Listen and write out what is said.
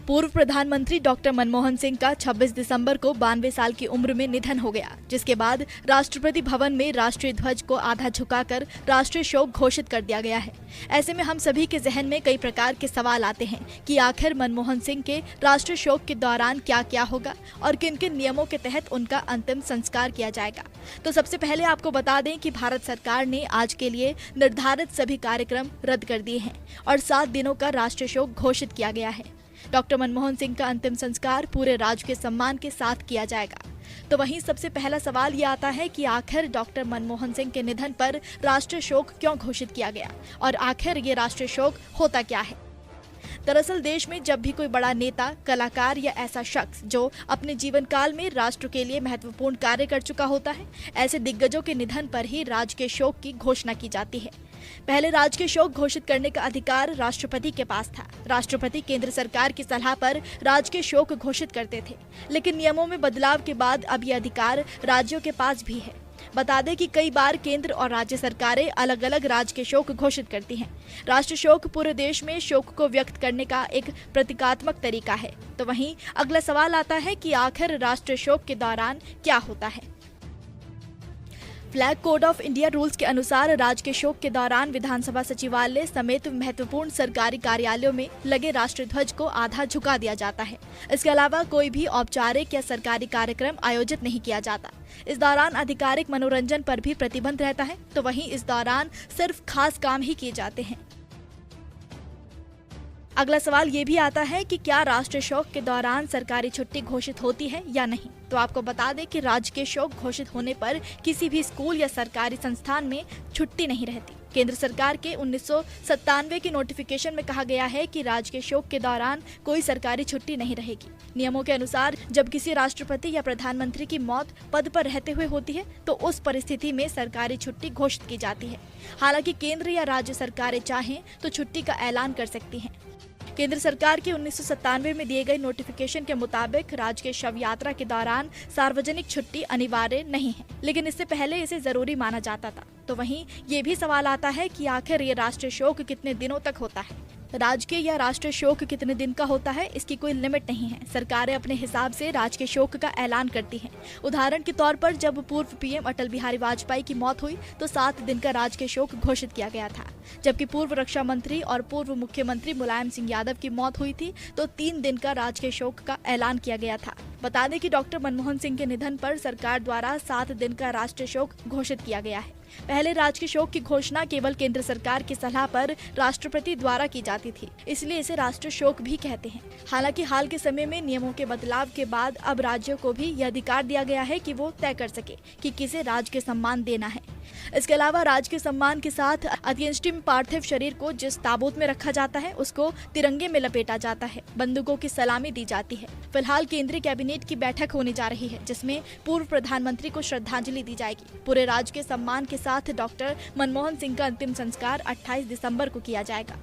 पूर्व प्रधानमंत्री डॉक्टर मनमोहन सिंह का 26 दिसंबर को 92 साल की उम्र में निधन हो गया, जिसके बाद राष्ट्रपति भवन में राष्ट्रीय ध्वज को आधा झुकाकर राष्ट्रीय शोक घोषित कर दिया गया है। ऐसे में हम सभी के जहन में कई प्रकार के सवाल आते हैं कि आखिर मनमोहन सिंह के राष्ट्रीय शोक के दौरान क्या क्या होगा और किन किन नियमों के तहत उनका अंतिम संस्कार किया जाएगा। तो सबसे पहले आपको बता दें कि भारत सरकार ने आज के लिए निर्धारित सभी कार्यक्रम रद्द कर दिए हैं और 7 दिनों का राष्ट्रीय शोक घोषित किया गया है। डॉक्टर मनमोहन सिंह का अंतिम संस्कार पूरे राजकीय सम्मान के साथ किया जाएगा। तो वहीं सबसे पहला सवाल ये आता है कि आखिर डॉक्टर मनमोहन सिंह के निधन पर राष्ट्रीय शोक क्यों घोषित किया गया और आखिर ये राष्ट्रीय शोक होता क्या है। दरअसल देश में जब भी कोई बड़ा नेता, कलाकार या ऐसा शख्स जो अपने जीवन काल में राष्ट्र के लिए महत्वपूर्ण कार्य कर चुका होता है, ऐसे दिग्गजों के निधन पर ही राजकीय शोक की घोषणा की जाती है। पहले राजकीय शोक घोषित करने का अधिकार राष्ट्रपति के पास था। राष्ट्रपति केंद्र सरकार की सलाह पर राजकीय शोक घोषित करते थे, लेकिन नियमों में बदलाव के बाद अब यह अधिकार राज्यों के पास भी है। बता दें कि कई बार केंद्र और राज्य सरकारें अलग अलग राजकीय शोक घोषित करती हैं। राष्ट्रीय शोक पूरे देश में शोक को व्यक्त करने का एक प्रतीकात्मक तरीका है। तो वहीं अगला सवाल आता है कि आखिर राष्ट्रीय शोक के दौरान क्या होता है। Flag code of India rules के अनुसार राजकीय शोक के दौरान विधानसभा सचिवालय समेत महत्वपूर्ण सरकारी कार्यालयों में लगे राष्ट्रीय ध्वज को आधा झुका दिया जाता है। इसके अलावा कोई भी औपचारिक या सरकारी कार्यक्रम आयोजित नहीं किया जाता। इस दौरान आधिकारिक मनोरंजन पर भी प्रतिबंध रहता है। तो वहीं इस दौरान सिर्फ खास काम ही किए जाते हैं। अगला सवाल ये भी आता है कि क्या राष्ट्रीय शोक के दौरान सरकारी छुट्टी घोषित होती है या नहीं। तो आपको बता दें कि राजकीय शोक घोषित होने पर किसी भी स्कूल या सरकारी संस्थान में छुट्टी नहीं रहती। केंद्र सरकार के 1997 की नोटिफिकेशन में कहा गया है कि राजकीय शोक के दौरान कोई सरकारी छुट्टी नहीं रहेगी। नियमों के अनुसार जब किसी राष्ट्रपति या प्रधानमंत्री की मौत पद पर रहते हुए होती है तो उस परिस्थिति में सरकारी छुट्टी घोषित की जाती है। हालांकि केंद्र या राज्य सरकारें चाहें तो छुट्टी का ऐलान कर सकती हैं। केंद्र सरकार की 1997 में दिए गए नोटिफिकेशन के मुताबिक राजकीय शव यात्रा के दौरान सार्वजनिक छुट्टी अनिवार्य नहीं है, लेकिन इससे पहले इसे जरूरी माना जाता था। तो वहीं ये भी सवाल आता है कि आखिर ये राष्ट्रीय शोक कितने दिनों तक होता है। राजकीय या राष्ट्रीय शोक कितने दिन का होता है, इसकी कोई लिमिट नहीं है। सरकारें अपने हिसाब से राजकीय शोक का ऐलान करती हैं। उदाहरण के तौर पर जब पूर्व पीएम अटल बिहारी वाजपेयी की मौत हुई तो 7 दिन का राजकीय शोक घोषित किया गया था। जबकि पूर्व रक्षा मंत्री और पूर्व मुख्यमंत्री मुलायम सिंह यादव की मौत हुई थी तो 3 दिन का राजकीय शोक का ऐलान किया गया था। बता दें कि डॉक्टर मनमोहन सिंह के निधन पर सरकार द्वारा 7 दिन का राष्ट्रीय शोक घोषित किया गया है। पहले राजकीय शोक की घोषणा केवल केंद्र सरकार की सलाह पर राष्ट्रपति द्वारा की जाती थी, इसलिए इसे राष्ट्रीय शोक भी कहते हैं। हालांकि हाल के समय में नियमों के बदलाव के बाद अब राज्यों को भी यह अधिकार दिया गया है कि वो तय कर सके कि किसे राजकीय सम्मान देना है। इसके अलावा राजकीय सम्मान के साथ अंत्येष्टि पार्थिव शरीर को जिस ताबूत में रखा जाता है उसको तिरंगे में लपेटा जाता है, बंदूकों की सलामी दी जाती है। फिलहाल केंद्रीय कैबिनेट की बैठक होने जा रही है, जिसमें पूर्व प्रधानमंत्री को श्रद्धांजलि दी जाएगी। पूरे राजकीय सम्मान के साथ डॉक्टर मनमोहन सिंह का अंतिम संस्कार 28 दिसंबर को किया जाएगा।